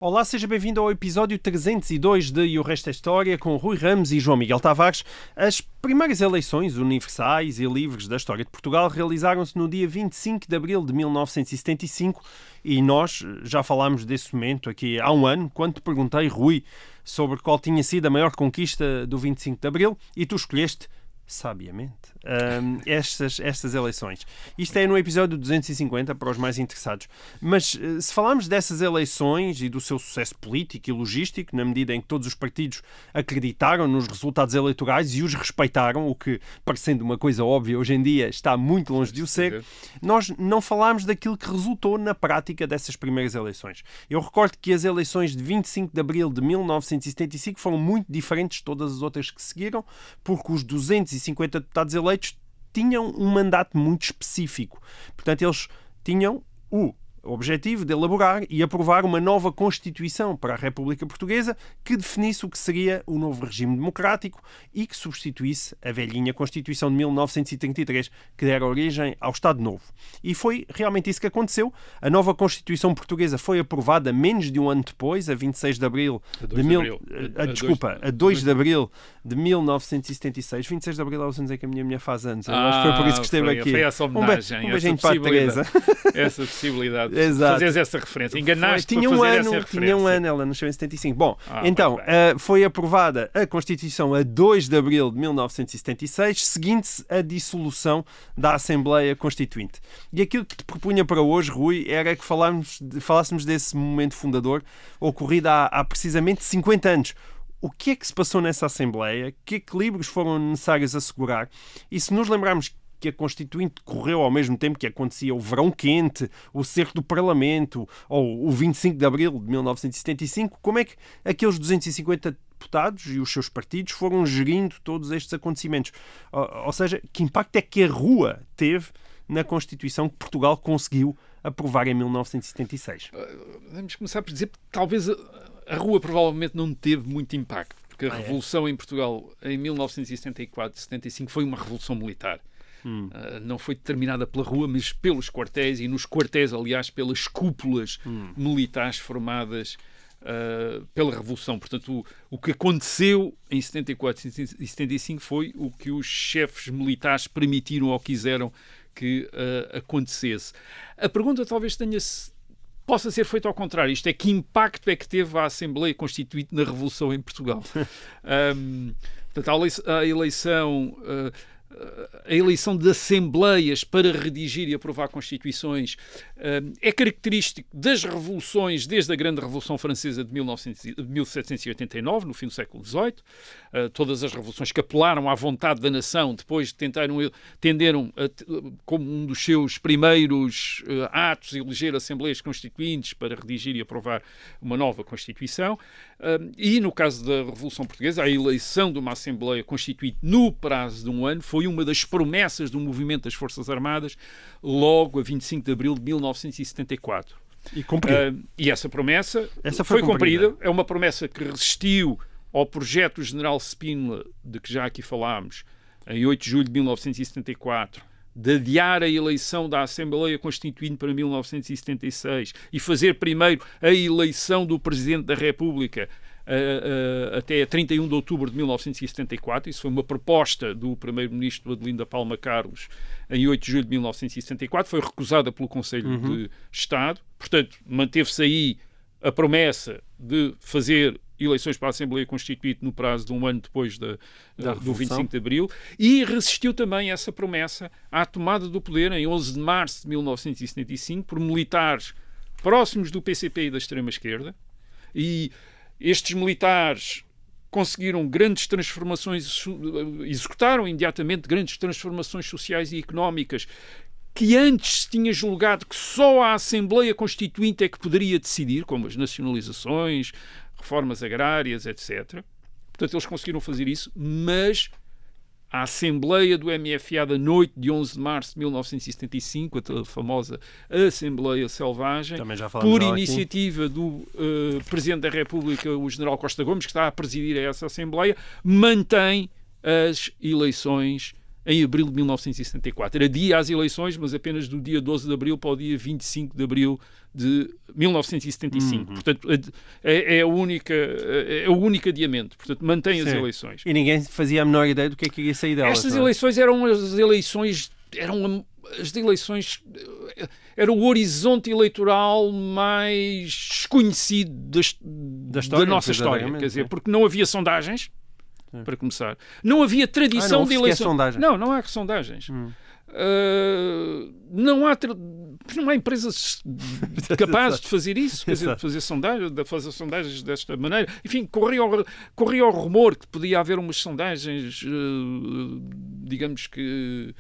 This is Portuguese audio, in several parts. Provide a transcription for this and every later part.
Olá, seja bem-vindo ao episódio 302 de E o Resto é História, com Rui Ramos e João Miguel Tavares. As primeiras eleições universais e livres da história de Portugal realizaram-se no dia 25 de abril de 1975 e nós já falámos desse momento aqui há um ano, quando te perguntei, Rui, sobre qual tinha sido a maior conquista do 25 de abril e tu escolheste sabiamente estas eleições. Isto é no episódio 250 para os mais interessados. Mas se falarmos dessas eleições e do seu sucesso político e logístico, na medida em que todos os partidos acreditaram nos resultados eleitorais e os respeitaram, o que, parecendo uma coisa óbvia, hoje em dia está muito longe de o ser, nós não falámos daquilo que resultou na prática dessas primeiras eleições. Eu recordo que as eleições de 25 de abril de 1975 foram muito diferentes de todas as outras que seguiram, porque os 250 deputados eleitos tinham um mandato muito específico. Portanto, eles tinham o objetivo de elaborar e aprovar uma nova Constituição para a República Portuguesa que definisse o que seria o novo regime democrático e que substituísse a velhinha Constituição de 1933, que dera origem ao Estado Novo. E foi realmente isso que aconteceu. A nova Constituição Portuguesa foi aprovada menos de um ano depois, a 26 de abril a 2 de abril de 1976. 26 de abril é os anos em que a minha mulher faz anos. Acho que foi por isso que esteve aqui. Foi essa homenagem, um beijinho para a Teresa. Essa possibilidade. Exato. Fazes essa referência. Enganaste tinha para fazer ano, essa referência. Tinha um ano, ela nasceu em 75. Bom, então, foi aprovada a Constituição a 2 de abril de 1976, seguindo-se a dissolução da Assembleia Constituinte. E aquilo que te propunha para hoje, Rui, era que falássemos desse momento fundador, ocorrido há precisamente 50 anos. O que é que se passou nessa Assembleia? Que equilíbrios foram necessários assegurar? E se nos lembrarmos que a Constituinte correu ao mesmo tempo que acontecia o verão quente, o cerco do Parlamento ou o 25 de abril de 1975, como é que aqueles 250 deputados e os seus partidos foram gerindo todos estes acontecimentos? Ou seja, que impacto é que a rua teve na Constituição que Portugal conseguiu aprovar em 1976? Vamos começar por dizer que talvez a rua provavelmente não teve muito impacto, porque a Revolução em Portugal em 1974-75 foi uma revolução militar. Não foi determinada pela rua, mas pelos quartéis, e nos quartéis, aliás, pelas cúpulas militares formadas pela Revolução. Portanto, o que aconteceu em 74 e 75 foi o que os chefes militares permitiram ou quiseram que acontecesse. A pergunta talvez possa ser feita ao contrário. Isto é, que impacto é que teve a Assembleia Constituinte na Revolução em Portugal? Portanto, a eleição de assembleias para redigir e aprovar constituições é característico das revoluções, desde a Grande Revolução Francesa de 1789, no fim do século XVIII. Todas as revoluções que apelaram à vontade da nação, depois tenderam, como um dos seus primeiros atos, eleger assembleias constituintes para redigir e aprovar uma nova Constituição. E, no caso da Revolução Portuguesa, a eleição de uma Assembleia Constituinte no prazo de um ano foi uma das promessas do movimento das Forças Armadas logo a 25 de abril de 1974. E cumpriu. E essa promessa foi cumprida. É uma promessa que resistiu ao projeto do general Spínola, de que já aqui falámos, em 8 de julho de 1974, de adiar a eleição da Assembleia Constituinte para 1976 e fazer primeiro a eleição do Presidente da República até 31 de outubro de 1974. Isso foi uma proposta do primeiro-ministro Adelino da Palma Carlos em 8 de julho de 1974. Foi recusada pelo Conselho de Estado. Portanto, manteve-se aí a promessa de fazer eleições para a Assembleia Constituinte no prazo de um ano depois do 25 de abril, e resistiu também essa promessa à tomada do poder em 11 de março de 1975 por militares próximos do PCP e da extrema-esquerda. E estes militares conseguiram grandes transformações, executaram imediatamente grandes transformações sociais e económicas que antes se tinha julgado que só a Assembleia Constituinte é que poderia decidir, como as nacionalizações, reformas agrárias, etc. Portanto, eles conseguiram fazer isso, mas a Assembleia do MFA da noite de 11 de março de 1975, a famosa Assembleia Selvagem, por iniciativa do Presidente da República, o General Costa Gomes, que está a presidir essa Assembleia, mantém as eleições em abril de 1974. Era dia às eleições, mas apenas do dia 12 de abril para o dia 25 de abril de 1975. Portanto, é o único adiamento. Portanto, mantém as eleições. E ninguém fazia a menor ideia do que é que iria sair delas. Estas eleições era o horizonte eleitoral mais desconhecido da nossa história. Quer dizer, porque não havia sondagens, para começar. Não havia tradição de eleições. Não há sondagens. Não há empresas capazes de fazer isso, quer dizer, de fazer sondagens desta maneira. Enfim, corria o rumor que podia haver umas sondagens, digamos que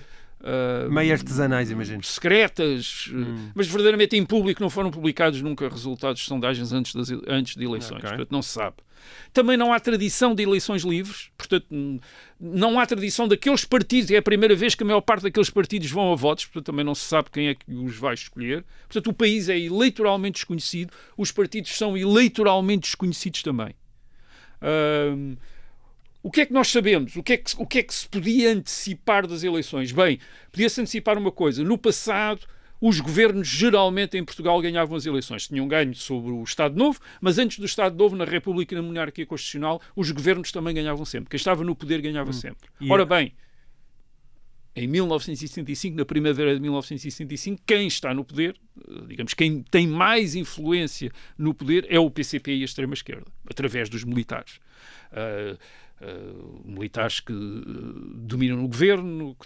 meio artesanais, imagino. Secretas, mas verdadeiramente em público. Não foram publicados nunca resultados de sondagens antes de eleições. Portanto, não se sabe. Também não há tradição de eleições livres. Portanto, não há tradição daqueles partidos. É a primeira vez que a maior parte daqueles partidos vão a votos. Portanto, também não se sabe quem é que os vai escolher. Portanto, o país é eleitoralmente desconhecido. Os partidos são eleitoralmente desconhecidos também. O que é que nós sabemos? O que é que se podia antecipar das eleições? Bem, podia-se antecipar uma coisa. No passado, os governos geralmente em Portugal ganhavam as eleições. Tinham ganho sobre o Estado Novo, mas antes do Estado Novo, na República e na Monarquia Constitucional, os governos também ganhavam sempre. Quem estava no poder ganhava sempre. Ora bem, em 1965, na primavera de 1965, quem está no poder, digamos, quem tem mais influência no poder é o PCP e a extrema-esquerda, através dos militares. Militares que dominam o governo,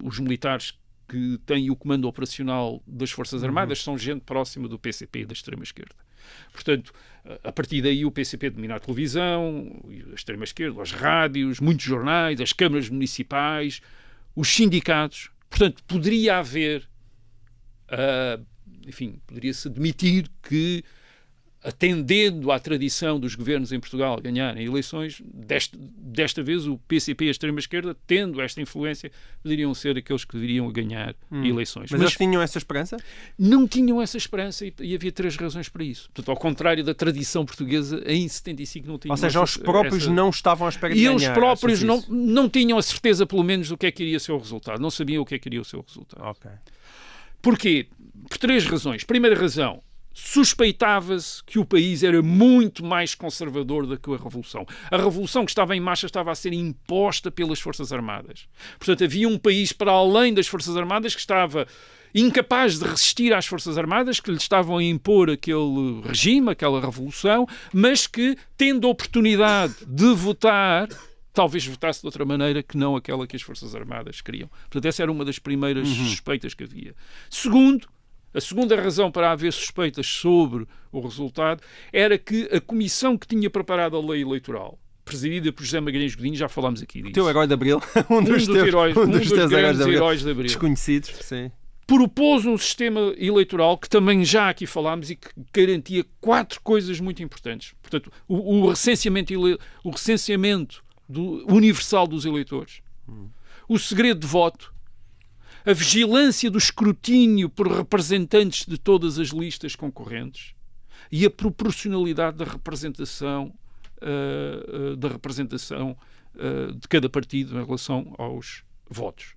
os militares que têm o comando operacional das Forças Armadas são gente próxima do PCP e da extrema-esquerda. Portanto, a partir daí o PCP domina a televisão, a extrema-esquerda, as rádios, muitos jornais, as câmaras municipais, os sindicatos. Portanto, poderia haver, poderia-se admitir que, atendendo à tradição dos governos em Portugal ganharem eleições, desta vez o PCP e a extrema-esquerda, tendo esta influência, poderiam ser aqueles que deveriam ganhar eleições. Mas eles tinham essa esperança? Não tinham essa esperança e havia 3 razões para isso. Portanto, ao contrário da tradição portuguesa, em 75 não tinham. Ou seja, os próprios não estavam à espera de ganhar. E os próprios não tinham a certeza, pelo menos, do que é que iria ser o resultado. Não sabiam o que é que iria ser o resultado. Okay. Porquê? Por 3 razões. Primeira razão, suspeitava-se que o país era muito mais conservador do que a Revolução. A Revolução que estava em marcha estava a ser imposta pelas Forças Armadas. Portanto, havia um país para além das Forças Armadas que estava incapaz de resistir às Forças Armadas, que lhe estavam a impor aquele regime, aquela revolução, mas que, tendo a oportunidade de votar, talvez votasse de outra maneira que não aquela que as Forças Armadas queriam. Portanto, essa era uma das primeiras suspeitas que havia. Segundo, a segunda razão para haver suspeitas sobre o resultado era que a comissão que tinha preparado a lei eleitoral, presidida por José Magalhães Godinho, já falámos aqui disso. O teu herói de Abril. um dos grandes heróis de Abril. Desconhecidos, sim. Propôs um sistema eleitoral que também já aqui falámos e que garantia 4 coisas muito importantes. Portanto, o recenseamento universal dos eleitores, o segredo de voto, a vigilância do escrutínio por representantes de todas as listas concorrentes e a proporcionalidade da representação de cada partido em relação aos votos.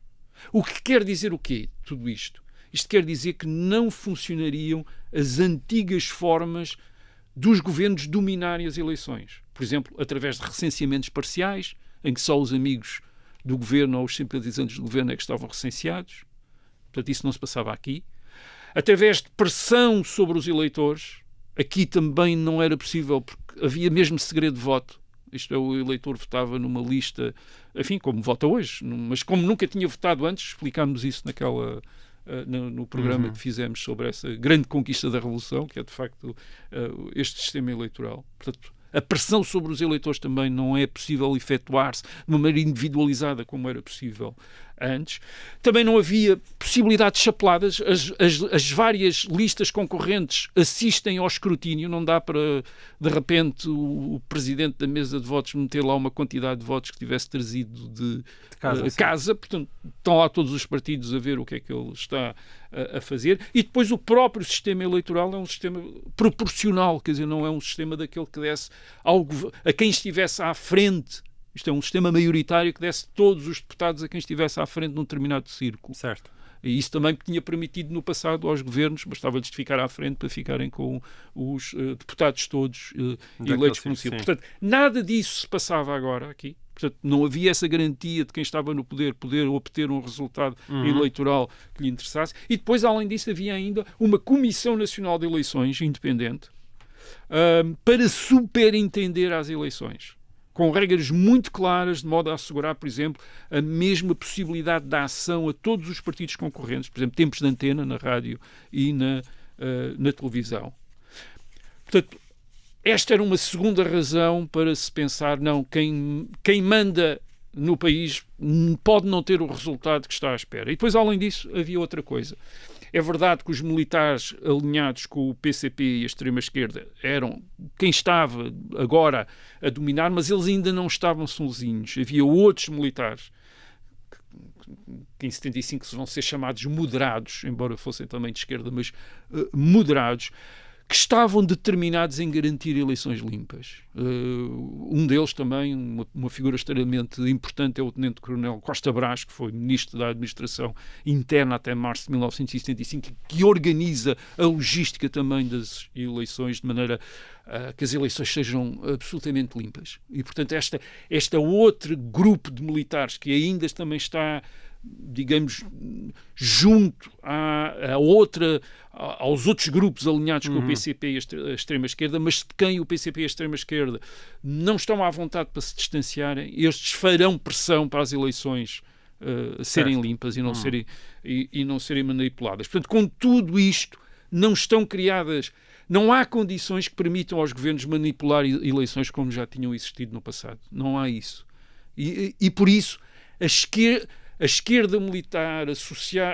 O que quer dizer o quê? Tudo isto? Isto quer dizer que não funcionariam as antigas formas dos governos dominarem as eleições. Por exemplo, através de recenseamentos parciais, em que só os amigos do governo ou os simpatizantes do governo é que estavam recenseados. Portanto, isso não se passava aqui. Através de pressão sobre os eleitores, aqui também não era possível, porque havia mesmo segredo de voto. Isto é, o eleitor votava numa lista, enfim, como vota hoje, mas como nunca tinha votado antes, explicámos isso no programa que fizemos sobre essa grande conquista da Revolução, que é, de facto, este sistema eleitoral. Portanto, a pressão sobre os eleitores também não é possível efetuar-se de uma maneira individualizada como era possível antes. Também não havia possibilidades chapeladas. As várias listas concorrentes assistem ao escrutínio. Não dá para, de repente, o presidente da mesa de votos meter lá uma quantidade de votos que tivesse trazido de casa. Portanto, estão lá todos os partidos a ver o que é que ele está a fazer. E depois o próprio sistema eleitoral é um sistema proporcional, quer dizer, não é um sistema daquele que desse a quem estivesse à frente Isto é um sistema maioritário que desse todos os deputados a quem estivesse à frente num determinado círculo. Certo. E isso também tinha permitido no passado aos governos, bastava-lhes de ficar à frente para ficarem com os deputados todos eleitos por um círculo. Portanto, nada disso se passava agora aqui. Portanto, não havia essa garantia de quem estava no poder obter um resultado eleitoral que lhe interessasse. E depois, além disso, havia ainda uma Comissão Nacional de Eleições independente para superintender as eleições, com regras muito claras, de modo a assegurar, por exemplo, a mesma possibilidade de ação a todos os partidos concorrentes, por exemplo, tempos de antena na rádio e na televisão. Portanto, esta era uma segunda razão para se pensar, não, quem manda no país pode não ter o resultado que está à espera. E depois, além disso, havia outra coisa. É verdade que os militares alinhados com o PCP e a extrema-esquerda eram quem estava agora a dominar, mas eles ainda não estavam sozinhos. Havia outros militares que em 75 vão ser chamados moderados, embora fossem também de esquerda, mas moderados, que estavam determinados em garantir eleições limpas. Um deles também, uma figura extremamente importante, é o Tenente-Coronel Costa Brás, que foi Ministro da Administração Interna até março de 1975, que organiza a logística também das eleições, de maneira que as eleições sejam absolutamente limpas. E, portanto, esta outro grupo de militares que ainda também está, digamos, junto aos outros grupos alinhados com o PCP e a extrema-esquerda, mas de quem o PCP e a extrema-esquerda não estão à vontade para se distanciarem, estes farão pressão para as eleições serem limpas e não serem manipuladas. Portanto, com tudo isto, não estão criadas, não há condições que permitam aos governos manipular eleições como já tinham existido no passado. Não há isso. E por isso, a esquerda militar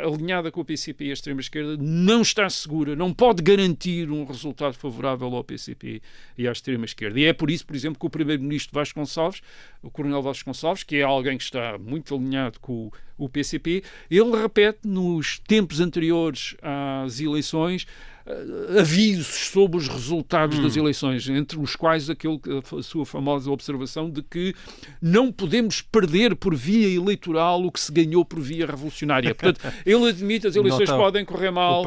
alinhada com o PCP e a extrema-esquerda não está segura, não pode garantir um resultado favorável ao PCP e à extrema-esquerda. E é por isso, por exemplo, que o primeiro-ministro Vasconcelos, o coronel Vasconcelos, que é alguém que está muito alinhado com o PCP, ele repete nos tempos anteriores às eleições avisos sobre os resultados das eleições, entre os quais a sua famosa observação de que não podemos perder por via eleitoral o que se ganhou por via revolucionária. Portanto, ele admite que as eleições podem correr mal,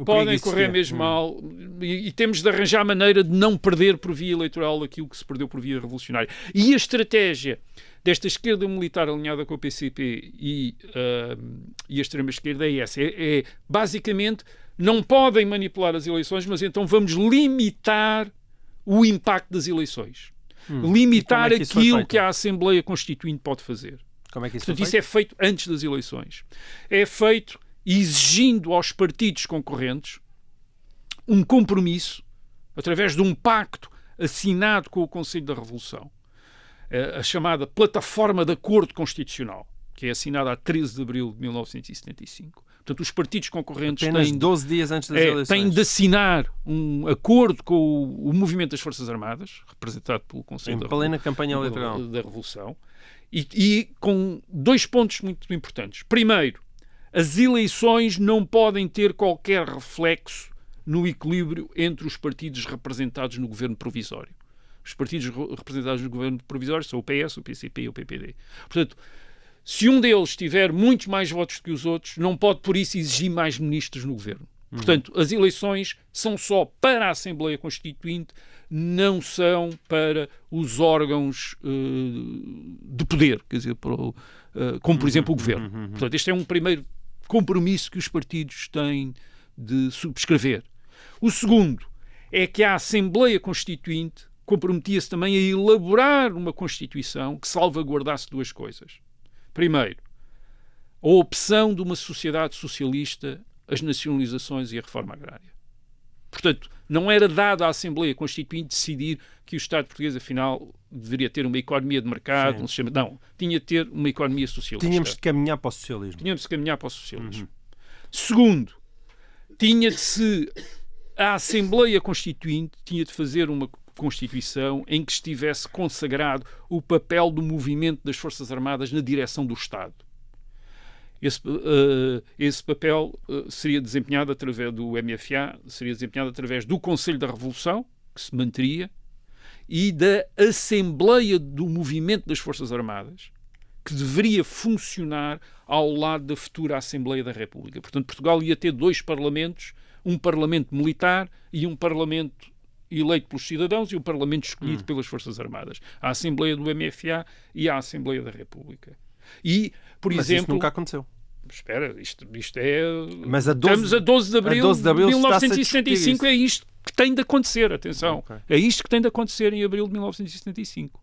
podem correr mesmo mal, e temos de arranjar maneira de não perder por via eleitoral aquilo que se perdeu por via revolucionária. E a estratégia desta esquerda militar alinhada com o PCP e a extrema-esquerda é essa. Basicamente, não podem manipular as eleições, mas então vamos limitar o impacto das eleições. Limitar aquilo que a Assembleia Constituinte pode fazer. Como é que isso Portanto, isso é feito antes das eleições. É feito exigindo aos partidos concorrentes um compromisso, através de um pacto assinado com o Conselho da Revolução, a chamada Plataforma de Acordo Constitucional, que é assinada a 13 de abril de 1975. Portanto, os partidos concorrentes apenas 12 dias antes das eleições. Têm de assinar um acordo com o Movimento das Forças Armadas, representado pelo Conselho da plena campanha eleitoral da Revolução, e com dois pontos muito importantes. Primeiro, as eleições não podem ter qualquer reflexo no equilíbrio entre os partidos representados no governo provisório. Os partidos representados no governo provisório são o PS, o PCP e o PPD. Portanto, se um deles tiver muitos mais votos que os outros, não pode, por isso, exigir mais ministros no governo. Portanto, as eleições são só para a Assembleia Constituinte, não são para os órgãos de poder, quer dizer, como, por exemplo, o governo. Portanto, este é um primeiro compromisso que os partidos têm de subscrever. O segundo é que a Assembleia Constituinte comprometia-se também a elaborar uma Constituição que salvaguardasse duas coisas. Primeiro, a opção de uma sociedade socialista, as nacionalizações e a reforma agrária. Portanto, não era dado à Assembleia Constituinte decidir que o Estado português, afinal, deveria ter uma economia de mercado, um sistema... Não, tinha de ter uma economia socialista. Tínhamos de caminhar para o socialismo. Segundo, a Assembleia Constituinte tinha de fazer uma Constituição em que estivesse consagrado o papel do movimento das Forças Armadas na direção do Estado. Esse papel seria desempenhado através do MFA, seria desempenhado através do Conselho da Revolução, que se manteria, e da Assembleia do Movimento das Forças Armadas, que deveria funcionar ao lado da futura Assembleia da República. Portanto, Portugal ia ter 2 parlamentos, um parlamento militar e um parlamento eleito pelos cidadãos e um parlamento escolhido pelas Forças Armadas. A Assembleia do MFA e a Assembleia da República. E, por Mas exemplo... isso nunca aconteceu. Espera, isto é... Mas estamos a 12 de abril de 1975, é isto que tem de acontecer, atenção. Okay. É isto que tem de acontecer em abril de 1975.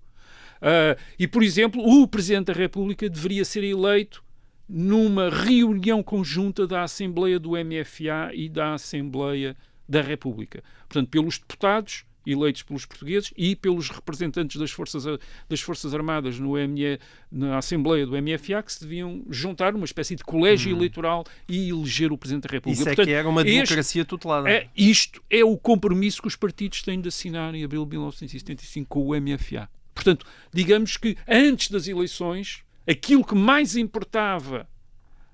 E, por exemplo, o Presidente da República deveria ser eleito numa reunião conjunta da Assembleia do MFA e da Assembleia da República. Portanto, pelos deputados eleitos pelos portugueses e pelos representantes das Forças Armadas na Assembleia do MFA, que se deviam juntar numa espécie de colégio eleitoral e eleger o Presidente da República. Isso Portanto, que era uma democracia tutelada. Isto é o compromisso que os partidos têm de assinar em abril de 1975 com o MFA. Portanto, digamos que antes das eleições, aquilo que mais importava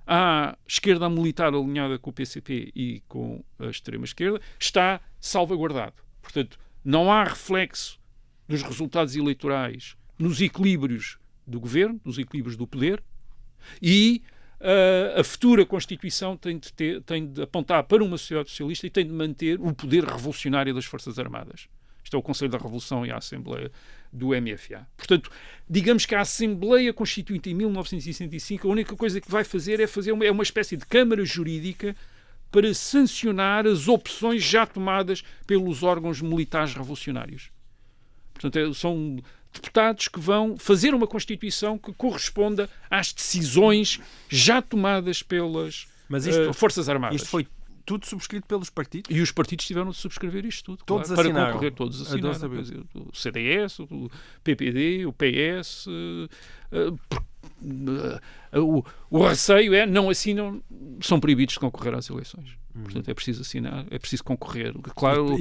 à esquerda militar alinhada com o PCP e com a extrema-esquerda está salvaguardado. Portanto, não há reflexo dos resultados eleitorais nos equilíbrios do governo, nos equilíbrios do poder, e a futura Constituição tem de apontar para uma sociedade socialista e tem de manter o poder revolucionário das Forças Armadas. Isto é o Conselho da Revolução e a Assembleia do MFA. Portanto, digamos que a Assembleia Constituinte em 1965, a única coisa que vai fazer é uma espécie de câmara jurídica para sancionar as opções já tomadas pelos órgãos militares revolucionários. Portanto, são deputados que vão fazer uma Constituição que corresponda às decisões já tomadas pelas Forças Armadas. Isto foi tudo subscrito pelos partidos? E os partidos tiveram de subscrever isto tudo. Todos claro, assinaram. Para concorrer, todos assinaram. O CDS, o PPD, o PS. O receio não assinam, são proibidos de concorrer às eleições. Portanto, é preciso assinar, é preciso concorrer. Claro,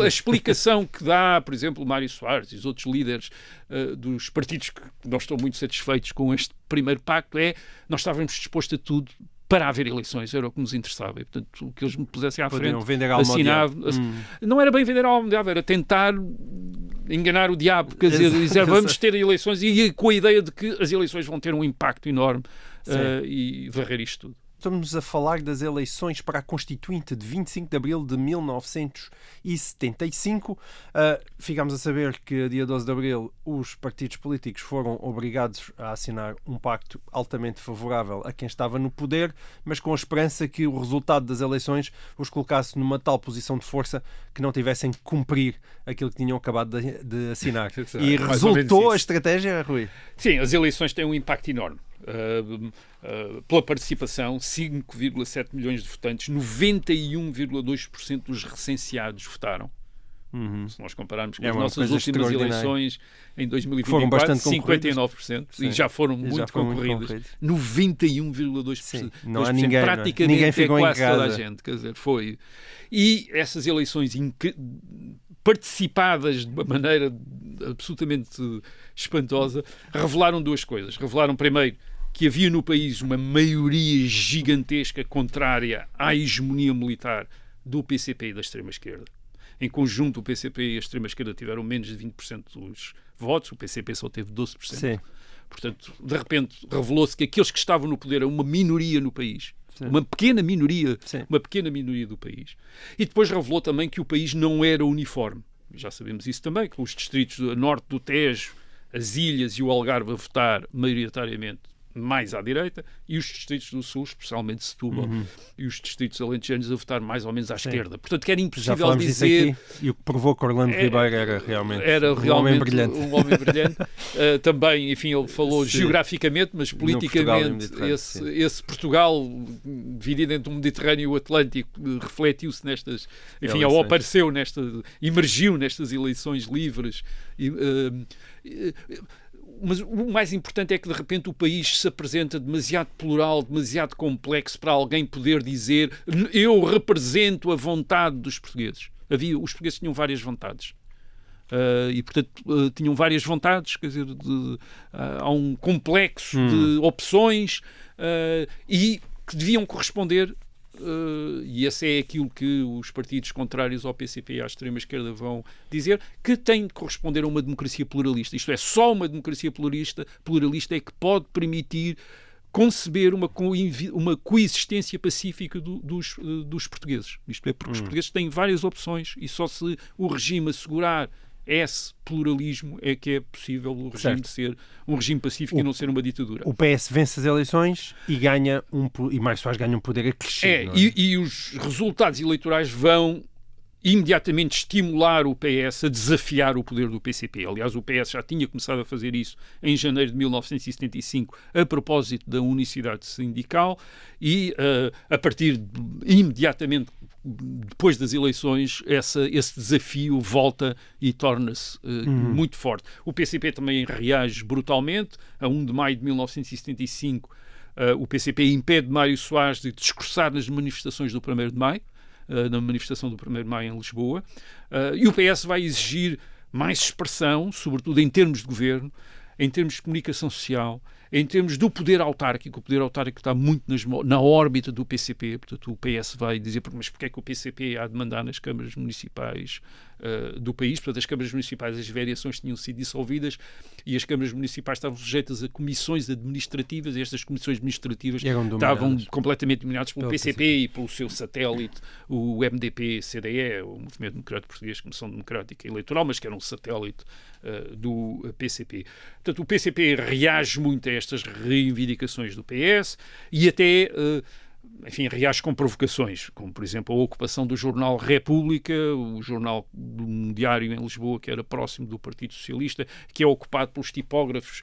a explicação que dá, por exemplo, o Mário Soares e os outros líderes dos partidos que não estão muito satisfeitos com este primeiro pacto nós estávamos dispostos a tudo para haver eleições, era o que nos interessava. E, portanto, o que eles me pusessem à frente, assinava. Não era bem vender a alma diabo, era tentar enganar o diabo, quer dizer, vamos ter eleições e com a ideia de que as eleições vão ter um impacto enorme e varrer isto tudo. Estamos a falar das eleições para a Constituinte de 25 de abril de 1975. Ficámos a saber que, dia 12 de abril, os partidos políticos foram obrigados a assinar um pacto altamente favorável a quem estava no poder, mas com a esperança que o resultado das eleições os colocasse numa tal posição de força que não tivessem que cumprir aquilo que tinham acabado de assinar. E resultou a estratégia, Rui? Sim, as eleições têm um impacto enorme. Pela participação, 5,7 milhões de votantes, 91,2% dos recenseados votaram. Se nós compararmos com as nossas últimas eleições em 2024, 59%, e já foram muito concorridas. 91,2%. Não há ninguém ficou quase em casa. Toda a gente, quer dizer, foi. E essas eleições participadas de uma maneira absolutamente espantosa, revelaram duas coisas. Revelaram, primeiro, que havia no país uma maioria gigantesca contrária à hegemonia militar do PCP e da extrema-esquerda. Em conjunto, o PCP e a extrema-esquerda tiveram menos de 20% dos votos, o PCP só teve 12%. Sim. Portanto, de repente, revelou-se que aqueles que estavam no poder eram uma minoria no país. Sim. Uma pequena minoria do país. E depois revelou também que o país não era uniforme. Já sabemos isso também, que os distritos do norte do Tejo, as ilhas e o Algarve a votar maioritariamente mais à direita, e os distritos do sul, especialmente Setúbal, e os distritos alentejanos a votar mais ou menos à esquerda. Portanto, que era impossível dizer... Aqui, e o que provou que Orlando Ribeiro era realmente um homem brilhante. Também, enfim, ele falou geograficamente, mas politicamente esse Portugal, dividido entre o Mediterrâneo e o Atlântico, refletiu-se nestas... Enfim, emergiu nestas eleições livres. Mas o mais importante é que, de repente, o país se apresenta demasiado plural, demasiado complexo para alguém poder dizer eu represento a vontade dos portugueses. Os portugueses tinham várias vontades. E, portanto, tinham várias vontades, quer dizer, há um complexo de opções e que deviam corresponder e esse é aquilo que os partidos contrários ao PCP e à extrema-esquerda vão dizer, que tem de corresponder a uma democracia pluralista. Isto é, só uma democracia pluralista é que pode permitir conceber uma coexistência pacífica dos portugueses. Isto é, porque os portugueses têm várias opções e só se o regime assegurar esse pluralismo é que é possível o regime de ser um regime pacífico e não ser uma ditadura. O PS vence as eleições e ganha e Mário Soares ganha um poder acrescido. E os resultados eleitorais vão imediatamente estimular o PS a desafiar o poder do PCP. Aliás, o PS já tinha começado a fazer isso em janeiro de 1975, a propósito da unicidade sindical, e a partir imediatamente depois das eleições, esse desafio volta e torna-se muito forte. O PCP também reage brutalmente. A 1 de maio de 1975, o PCP impede Mário Soares de discursar nas manifestações do 1º de maio, na manifestação do 1º de maio em Lisboa, e o PS vai exigir mais expressão, sobretudo em termos de governo, em termos de comunicação social, em termos do poder autárquico. O poder autárquico está muito na órbita do PCP, portanto o PS vai dizer, mas porque é que o PCP há de mandar nas câmaras municipais do país? Portanto, as câmaras municipais, as variações tinham sido dissolvidas e as câmaras municipais estavam sujeitas a comissões administrativas, e estas comissões administrativas estavam completamente dominadas pelo PCP e pelo seu satélite, o MDP-CDE, o Movimento Democrático Português, Comissão Democrática Eleitoral, mas que era um satélite do PCP. Portanto, o PCP reage muito a estas reivindicações do PS e até, enfim, reage com provocações, como, por exemplo, a ocupação do jornal República, o jornal de um diário em Lisboa que era próximo do Partido Socialista, que é ocupado pelos tipógrafos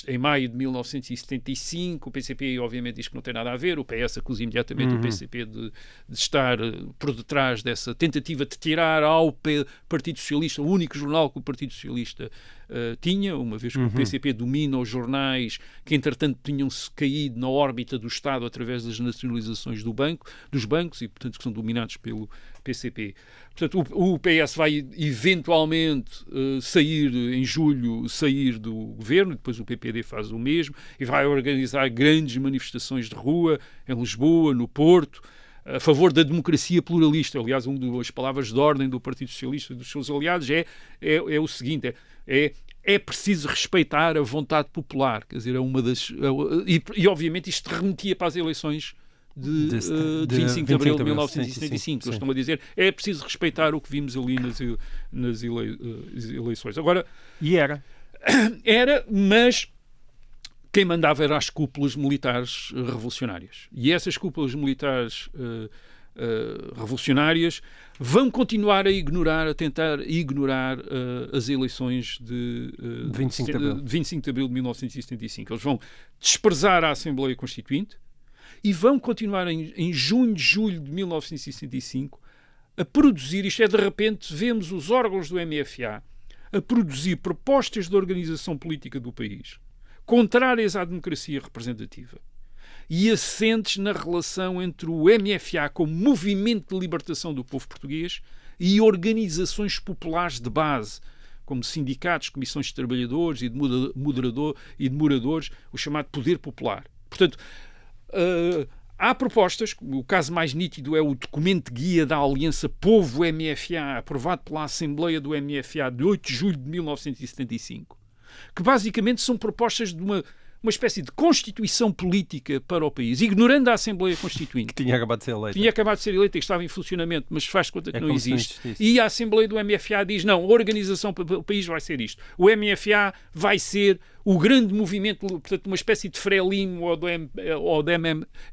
em maio de 1975. O PCP, obviamente, diz que não tem nada a ver. O PS acusa imediatamente o PCP de estar por detrás dessa tentativa de tirar ao Partido Socialista, o único jornal que o Partido Socialista tinha, uma vez que o PCP domina os jornais que, entretanto, tinham-se caído na órbita do Estado através das nacionalizações dos bancos e, portanto, que são dominados pelo PCP. Portanto, o PS vai eventualmente em julho, sair do governo, depois o PPD faz o mesmo e vai organizar grandes manifestações de rua em Lisboa, no Porto, a favor da democracia pluralista. Aliás, uma das palavras de ordem do Partido Socialista e dos seus aliados é o seguinte, é preciso respeitar a vontade popular. Quer dizer, é uma das... E obviamente isto remetia para as eleições de 25 de abril de 1975. Eles estão a dizer, é preciso respeitar o que vimos ali nas eleições. Agora... E era. Era, mas... Quem mandava eram as cúpulas militares revolucionárias. E essas cúpulas militares revolucionárias vão continuar a tentar ignorar as eleições de 25 de abril de 1975. Eles vão desprezar a Assembleia Constituinte e vão continuar em junho, julho de 1975 a produzir, isto é, de repente, vemos os órgãos do MFA a produzir propostas de organização política do país contrárias à democracia representativa e assentes na relação entre o MFA como movimento de libertação do povo português e organizações populares de base, como sindicatos, comissões de trabalhadores e de moradores, o chamado poder popular. Portanto, há propostas, o caso mais nítido é o documento guia da Aliança Povo-MFA, aprovado pela Assembleia do MFA de 8 de julho de 1975, que basicamente são propostas de uma espécie de constituição política para o país, ignorando a Assembleia Constituinte. Que tinha acabado de ser eleita. Tinha acabado de ser eleita e estava em funcionamento, mas faz conta que não existe. E a Assembleia do MFA diz, não, a organização para o país vai ser isto. O MFA vai ser o grande movimento, portanto, uma espécie de Frelimo ou do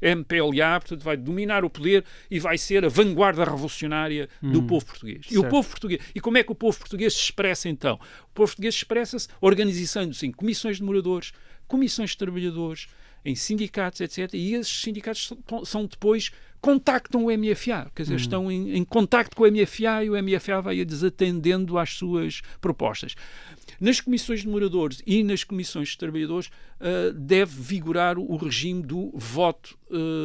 MPLA, portanto, vai dominar o poder e vai ser a vanguarda revolucionária do povo português. E o povo português. E como é que o povo português se expressa, então? O povo português expressa-se organizando-se em comissões de moradores, comissões de trabalhadores, em sindicatos, etc. E esses sindicatos depois contactam o MFA, quer dizer, estão em contacto com o MFA e o MFA vai desatendendo às suas propostas. Nas comissões de moradores e nas comissões de trabalhadores deve vigorar o regime do voto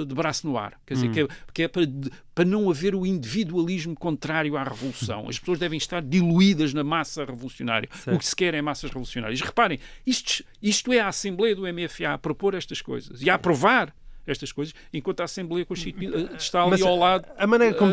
de braço no ar. Quer dizer, que é para não haver o individualismo contrário à revolução. As pessoas devem estar diluídas na massa revolucionária. Certo. O que se quer é massas revolucionárias. Reparem, isto é a Assembleia do MFA a propor estas coisas e a aprovar estas coisas, enquanto a Assembleia Constituinte está ali ao lado a maneira como,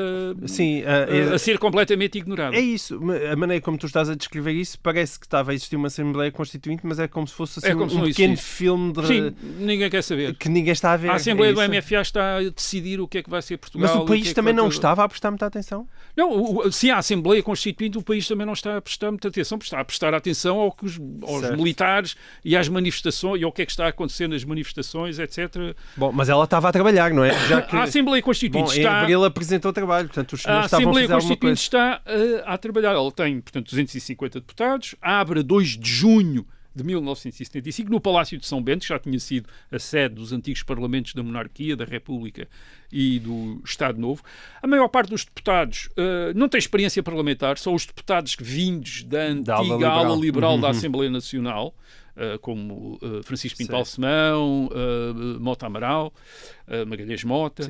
a ser completamente ignorada. É isso. A maneira como tu estás a descrever isso parece que estava a existir uma Assembleia Constituinte, mas é como se fosse assim, um pequeno filme de... Sim, ninguém quer saber. Que ninguém está a ver. A Assembleia do MFA está a decidir o que é que vai ser Portugal. Mas o país também não estava a prestar muita atenção? Não, se há Assembleia Constituinte, o país também não está a prestar muita atenção, está a prestar atenção aos militares e às manifestações, e ao que é que está a acontecer nas manifestações, etc. Bom, mas ela estava a trabalhar, não é? Já que... A Assembleia Constituinte está... Em abril apresentou trabalho, portanto os senhores estavam a fazer alguma coisa. A Assembleia Constituinte está a trabalhar. Ela tem, portanto, 250 deputados, abre a 2 de junho de 1975, no Palácio de São Bento, que já tinha sido a sede dos antigos parlamentos da monarquia, da República e do Estado Novo. A maior parte dos deputados não tem experiência parlamentar, são os deputados vindos da antiga ala liberal da Assembleia Nacional, como Francisco Pinto Balsemão, Mota Amaral, Magalhães Mota.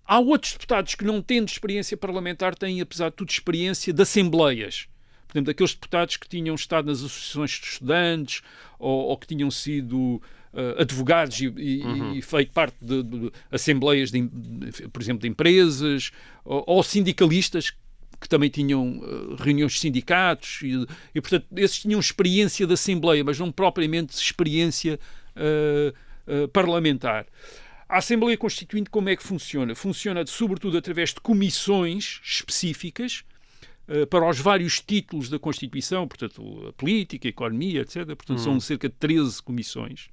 Há outros deputados que, não tendo experiência parlamentar, têm, apesar de tudo, experiência de assembleias. Por exemplo, daqueles deputados que tinham estado nas associações de estudantes ou que tinham sido advogados e feito parte de assembleias, por exemplo, de empresas, ou sindicalistas que também tinham reuniões de sindicatos e, portanto, esses tinham experiência de assembleia, mas não propriamente experiência parlamentar. A Assembleia Constituinte, como é que funciona? Funciona, sobretudo, através de comissões específicas para os vários títulos da Constituição, portanto, a política, a economia, etc. Portanto, são cerca de 13 comissões.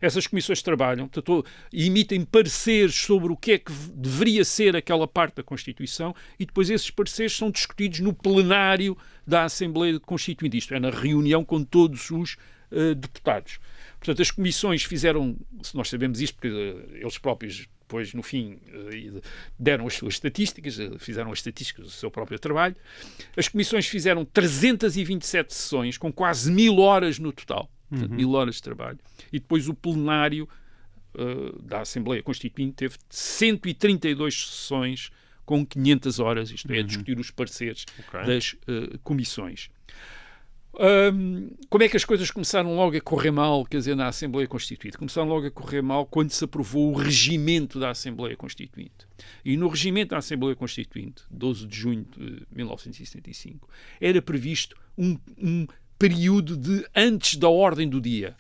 Essas comissões trabalham, portanto, emitem pareceres sobre o que é que deveria ser aquela parte da Constituição e depois esses pareceres são discutidos no plenário da Assembleia Constituinte, isto é, na reunião com todos os deputados. Portanto, as comissões fizeram, se nós sabemos isto, porque eles próprios depois, no fim, deram as suas estatísticas, fizeram as estatísticas do seu próprio trabalho. As comissões fizeram 327 sessões, com quase 1000 horas no total. Portanto, 1000 horas de trabalho. E depois o plenário da Assembleia Constituinte teve 132 sessões com 500 horas, isto é, a discutir os pareceres das comissões. Como é que as coisas começaram logo a correr mal, quer dizer, na Assembleia Constituinte? Começaram logo a correr mal quando se aprovou o regimento da Assembleia Constituinte. E no regimento da Assembleia Constituinte, 12 de junho de 1975, era previsto um período de antes da ordem do dia.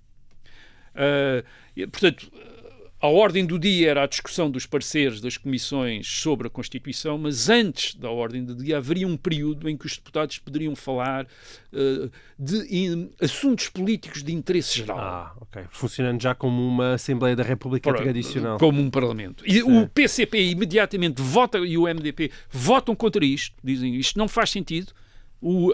Portanto, a ordem do dia era a discussão dos pareceres das comissões sobre a Constituição, mas antes da ordem do dia haveria um período em que os deputados poderiam falar de assuntos políticos de interesse geral. Funcionando já como uma Assembleia da República tradicional. Como um Parlamento. E o PCP imediatamente vota, e o MDP votam contra isto, dizem isto não faz sentido.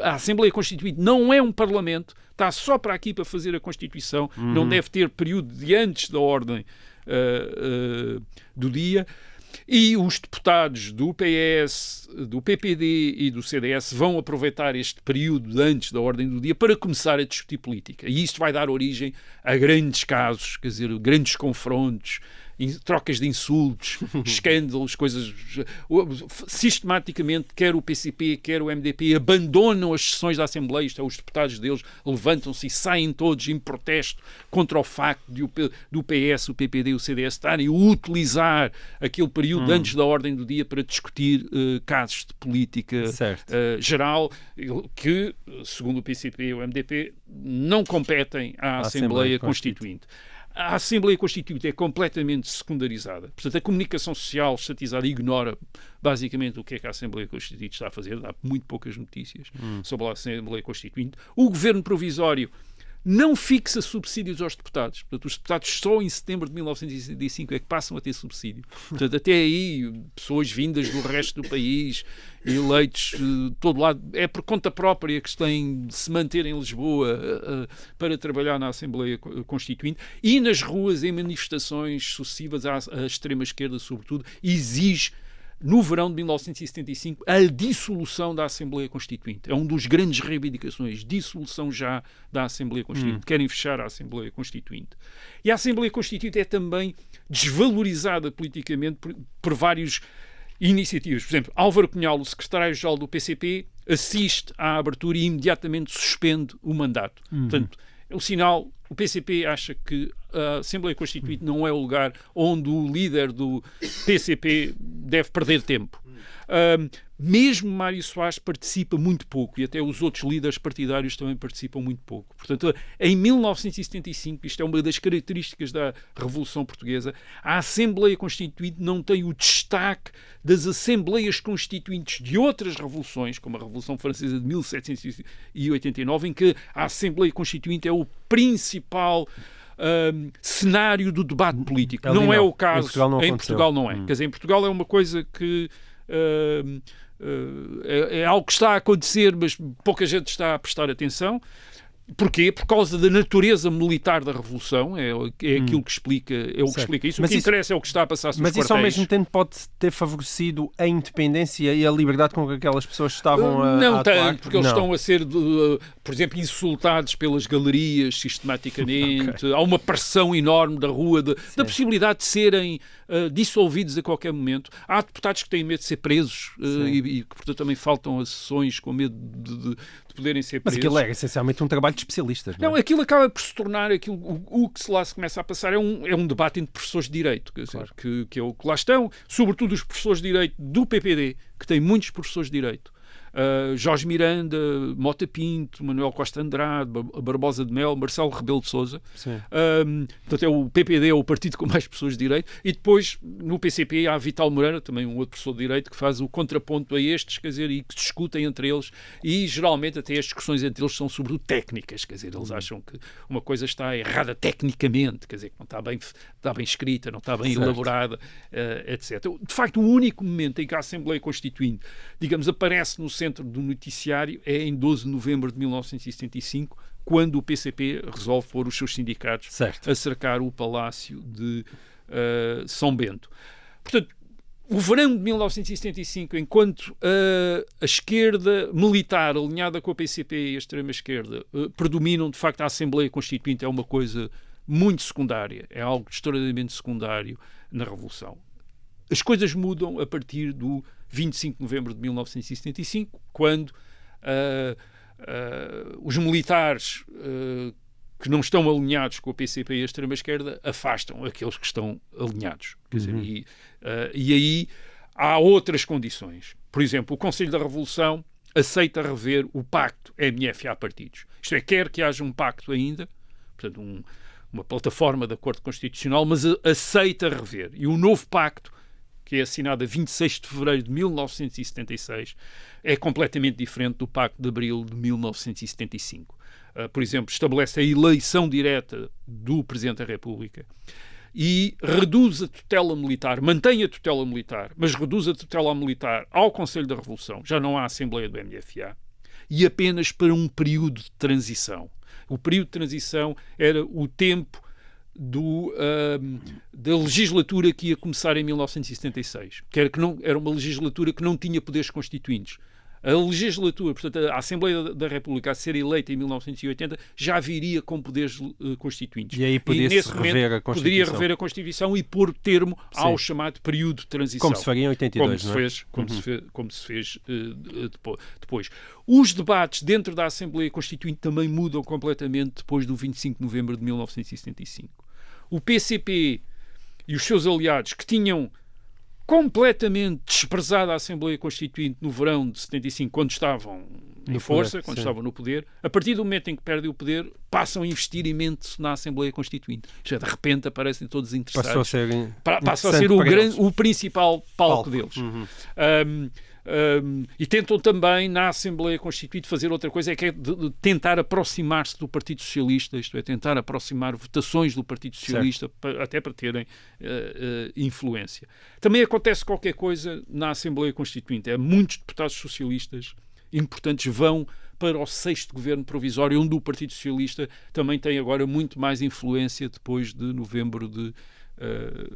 A Assembleia Constituinte não é um Parlamento, está só para aqui para fazer a Constituição, não deve ter período de antes da ordem do dia, e os deputados do PS, do PPD e do CDS vão aproveitar este período de antes da ordem do dia para começar a discutir política. E isto vai dar origem a grandes casos, quer dizer, grandes confrontos, trocas de insultos, escândalos, coisas... Sistematicamente, quer o PCP, quer o MDP, abandonam as sessões da Assembleia, isto é, os deputados deles levantam-se e saem todos em protesto contra o facto de do PS, o PPD e o CDS estarem a utilizar aquele período antes da ordem do dia para discutir casos de política geral, que, segundo o PCP e o MDP, não competem à Assembleia Constituinte. A Assembleia Constituinte é completamente secundarizada. Portanto, a comunicação social estatizada ignora basicamente o que é que a Assembleia Constituinte está a fazer. Há muito poucas notícias sobre a Assembleia Constituinte. O Governo Provisório não fixa subsídios aos deputados. Portanto, os deputados só em setembro de 1965 é que passam a ter subsídio. Portanto, até aí, pessoas vindas do resto do país, eleitos de todo lado, é por conta própria que têm de se manter em Lisboa para trabalhar na Assembleia Constituinte, e nas ruas, em manifestações sucessivas à extrema-esquerda, sobretudo, exige, no verão de 1975, a dissolução da Assembleia Constituinte. É um dos grandes reivindicações, dissolução já da Assembleia Constituinte. Querem fechar a Assembleia Constituinte. E a Assembleia Constituinte é também desvalorizada politicamente por várias iniciativas. Por exemplo, Álvaro Cunhal, o secretário-geral do PCP, assiste à abertura e imediatamente suspende o mandato. Portanto, É um sinal. O PCP acha que a Assembleia Constituinte não é o lugar onde o líder do PCP deve perder tempo. Mesmo Mário Soares participa muito pouco, e até os outros líderes partidários também participam muito pouco. Portanto, em 1975, isto é uma das características da Revolução Portuguesa, a Assembleia Constituinte não tem o destaque das Assembleias Constituintes de outras revoluções, como a Revolução Francesa de 1789, em que a Assembleia Constituinte é o principal cenário do debate político. Não é o caso. Em Portugal não é. Quer dizer, em Portugal é uma coisa que é algo que está a acontecer, mas pouca gente está a prestar atenção. Porquê? Por causa da natureza militar da Revolução, é aquilo que explica, é o que explica isso. Mas o que interessa é o que está a passar-se nos quartéis. Mas isso ao mesmo tempo pode ter favorecido a independência e a liberdade com que aquelas pessoas estavam a Não atuar? tanto, porque eles estão a ser, por exemplo, insultados pelas galerias sistematicamente. Okay. Há uma pressão enorme da rua, da possibilidade de serem dissolvidos a qualquer momento. Há deputados que têm medo de ser presos e que, portanto, também faltam a sessões com medo de poderem ser presos. Mas aquilo é essencialmente um trabalho de especialistas, não é? Não, aquilo acaba por se tornar o que lá se começa a passar é um debate entre professores de Direito, quer dizer, que é o que lá estão, sobretudo os professores de Direito do PPD, que tem muitos professores de Direito. Jorge Miranda, Mota Pinto, Manuel Costa Andrade, Barbosa de Mel, Marcelo Rebelo de Sousa. Portanto, o PPD é o partido com mais pessoas de Direito. E depois, no PCP, há Vital Moreira, também um outro professor de Direito, que faz o contraponto a estes, quer dizer, e que discutem entre eles. E, geralmente, até as discussões entre eles são sobretudo técnicas, quer dizer, eles acham que uma coisa está errada tecnicamente, quer dizer, que não está bem escrita, não está bem elaborada, etc. De facto, o único momento em que a Assembleia Constituinte, digamos, aparece no centro do noticiário é em 12 de novembro de 1975, quando o PCP resolve pôr os seus sindicatos a cercar o Palácio de São Bento. Portanto, o verão de 1975, enquanto a esquerda militar alinhada com a PCP e a extrema-esquerda predominam, de facto, a Assembleia Constituinte é uma coisa muito secundária, é algo extraordinariamente secundário na Revolução. As coisas mudam a partir do 25 de novembro de 1975, quando os militares que não estão alinhados com o PCP e a extrema-esquerda afastam aqueles que estão alinhados. Quer dizer, e aí há outras condições. Por exemplo, o Conselho da Revolução aceita rever o pacto MFA-partidos. Isto é, quer que haja um pacto ainda, portanto, uma plataforma de acordo constitucional, mas aceita rever. E o novo pacto, que é assinado a 26 de fevereiro de 1976, é completamente diferente do Pacto de Abril de 1975. Por exemplo, estabelece a eleição direta do Presidente da República e reduz a tutela militar, mantém a tutela militar, mas reduz a tutela militar ao Conselho da Revolução, já não há Assembleia do MFA, e apenas para um período de transição. O período de transição era o tempo da legislatura que ia começar em 1976, que era uma legislatura que não tinha poderes constituintes. A legislatura, portanto, a Assembleia da República a ser eleita em 1980 já viria com poderes constituintes. E aí podia-se rever a Constituição. Poderia rever a Constituição e pôr termo ao chamado período de transição. Como se faria em 82, não é? Como se fez depois. Os debates dentro da Assembleia Constituinte também mudam completamente depois do 25 de novembro de 1975. O PCP e os seus aliados, que tinham completamente desprezado a Assembleia Constituinte no verão de 75, quando estavam em força, quando estavam no poder, a partir do momento em que perdem o poder, passam a investir imenso na Assembleia Constituinte. Já de repente aparecem todos interessados. Passa a ser o principal palco deles. E tentam também, na Assembleia Constituinte, fazer outra coisa, que é de tentar aproximar-se do Partido Socialista, isto é, tentar aproximar votações do Partido Socialista, até para terem influência. Também acontece qualquer coisa na Assembleia Constituinte. Muitos deputados socialistas importantes vão para o 6º governo provisório, onde o Partido Socialista também tem agora muito mais influência depois de novembro de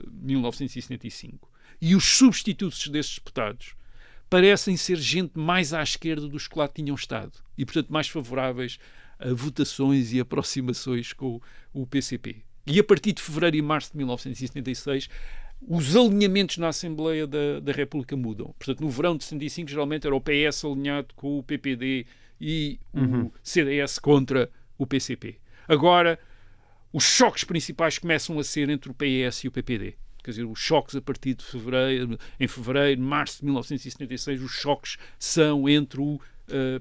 1975. E os substitutos desses deputados parecem ser gente mais à esquerda dos que lá tinham estado e, portanto, mais favoráveis a votações e aproximações com o PCP. E a partir de fevereiro e março de 1976, os alinhamentos na Assembleia da República mudam. Portanto, no verão de 75, geralmente era o PS alinhado com o PPD e o CDS contra o PCP. Agora, os choques principais começam a ser entre o PS e o PPD. Quer dizer, os choques a partir de fevereiro, março de 1976, os choques são entre o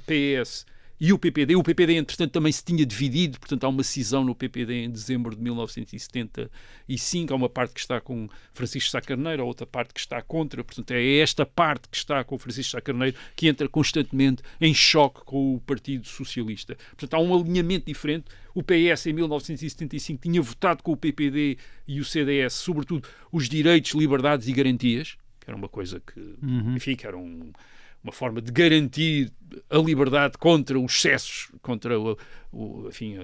PS e o PPD. O PPD, entretanto, também se tinha dividido, portanto, há uma cisão no PPD em dezembro de 1975. Há uma parte que está com Francisco Sá Carneiro, a outra parte que está contra. Portanto, é esta parte que está com Francisco Sá Carneiro que entra constantemente em choque com o Partido Socialista. Portanto, há um alinhamento diferente. O PS, em 1975, tinha votado com o PPD e o CDS, sobretudo, os direitos, liberdades e garantias, que era uma coisa que, enfim, que era uma forma de garantir a liberdade contra os excessos, contra enfim,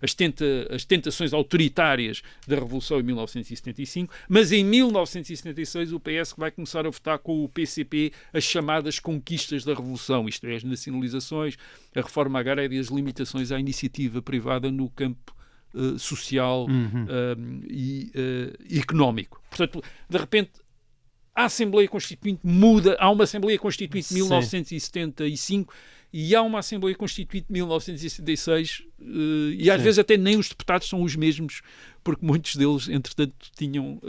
as tentações autoritárias da Revolução em 1975, mas em 1976 o PS vai começar a votar com o PCP as chamadas conquistas da Revolução, isto é, as nacionalizações, a reforma agrária e as limitações à iniciativa privada no campo social e económico. Portanto, de repente, a Assembleia Constituinte muda, há uma Assembleia Constituinte de 1975 e há uma Assembleia Constituinte de 1976 e às vezes até nem os deputados são os mesmos, porque muitos deles, entretanto, tinham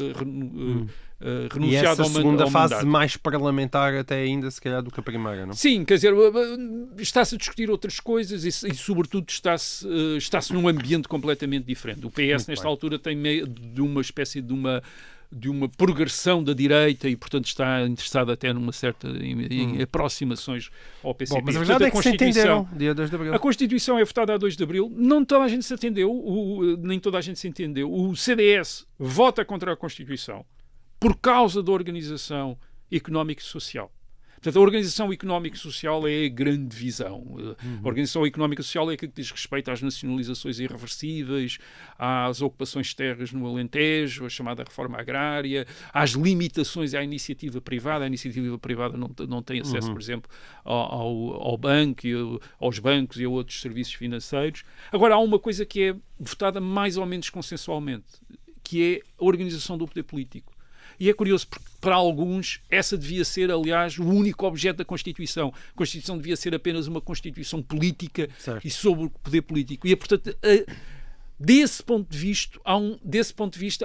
renunciado e essa ao mandato. segunda fase mais parlamentar até ainda, se calhar, do que a primeira, não? Sim, quer dizer, está-se a discutir outras coisas e sobretudo, está-se num ambiente completamente diferente. O PS, nesta altura, tem meio de uma espécie de uma progressão da direita e, portanto, está interessado até numa certa em aproximações ao PCP. Bom, mas a verdade é que se entenderam dia 2 de Abril. A Constituição é votada a 2 de Abril. Não toda a gente se atendeu, nem toda a gente se entendeu. O CDS vota contra a Constituição por causa da organização económica e social. Portanto, a organização económica e social é a grande divisão. A organização económica e social é aquilo que diz respeito às nacionalizações irreversíveis, às ocupações de terras no Alentejo, a chamada reforma agrária, às limitações à iniciativa privada. A iniciativa privada não tem acesso, por exemplo, ao banco, aos bancos e a outros serviços financeiros. Agora, há uma coisa que é votada mais ou menos consensualmente, que é a organização do poder político. E é curioso, porque para alguns essa devia ser, aliás, o único objeto da Constituição. A Constituição devia ser apenas uma Constituição política e sobre o poder político. E, portanto, desse ponto de vista,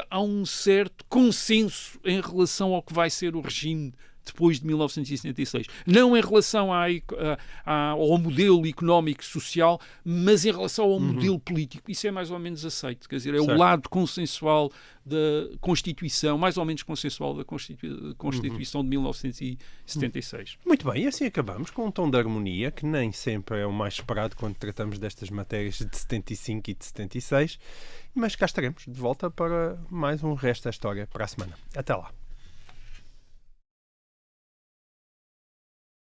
há um certo consenso em relação ao que vai ser o regime depois de 1976. Não em relação ao modelo económico e social, mas em relação ao modelo político. Isso é mais ou menos aceito. Quer dizer, é o lado consensual da Constituição, mais ou menos consensual da Constituição de 1976. Muito bem, e assim acabamos com um tom de harmonia que nem sempre é o mais esperado quando tratamos destas matérias de 75 e de 76, mas cá estaremos de volta para mais um Resto da História para a semana. Até lá.